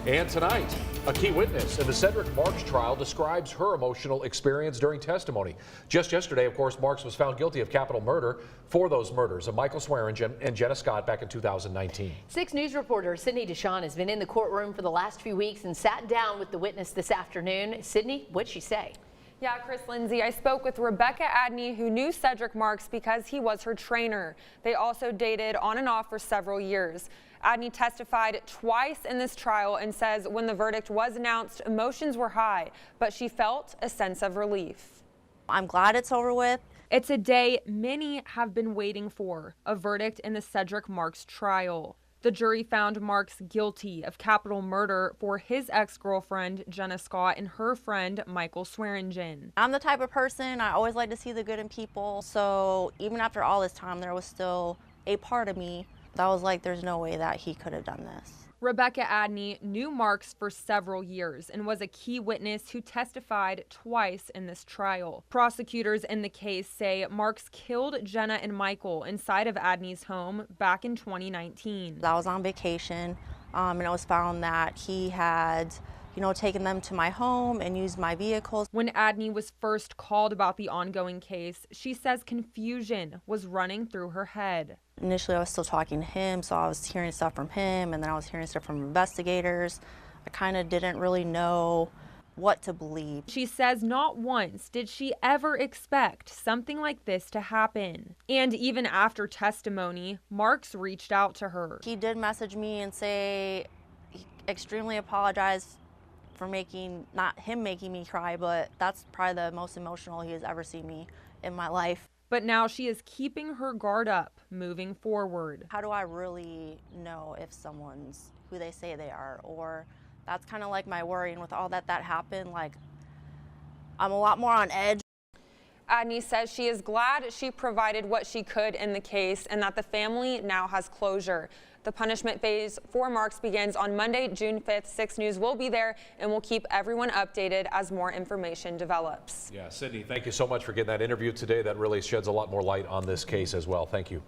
And tonight, a key witness in the Cedrick Marks trial describes her emotional experience during testimony. Just yesterday, of course, Marks was found guilty of capital murder for those murders of Michael Swearingen and Jenna Scott back in 2019. 6 News reporter Sydney Deshawn has been in the courtroom for the last few weeks and sat down with the witness this afternoon. Sydney, what'd she say? Yeah, Chris, Lindsay, I spoke with Rebecca Adney, who knew Cedrick Marks because he was her trainer. They also dated on and off for several years. Adney testified twice in this trial and says when the verdict was announced, emotions were high, but she felt a sense of relief. I'm glad it's over with. It's a day many have been waiting for, a verdict in the Cedrick Marks trial. The jury found Marks guilty of capital murder for his ex-girlfriend, Jenna Scott, and her friend, Michael Swearingen. I'm the type of person, I always like to see the good in people. So even after all this time, there was still a part of me that was like, there's no way that he could have done this. Rebecca Adney knew Marks for several years and was a key witness who testified twice in this trial. Prosecutors in the case say Marks killed Jenna and Michael inside of Adney's home back in 2019. I was on vacation and it was found that he had taken them to my home and used my vehicles. When Adney was first called about the ongoing case, she says confusion was running through her head. Initially, I was still talking to him, so I was hearing stuff from him, and then I was hearing stuff from investigators. I kind of didn't really know what to believe. She says not once did she ever expect something like this to happen. And even after testimony, Marks reached out to her. He did message me and say he extremely apologized for not him making me cry, but that's probably the most emotional he has ever seen me in my life. But now she is keeping her guard up, moving forward. How do I really know if someone's who they say they are? Or that's kind of like my worry, and with all that happened, like I'm a lot more on edge. Adney says she is glad she provided what she could in the case and that the family now has closure. The punishment phase for Marks begins on Monday, June 5th. 6 News will be there and will keep everyone updated as more information develops. Yeah, Sydney, thank you so much for getting that interview today. That really sheds a lot more light on this case as well. Thank you.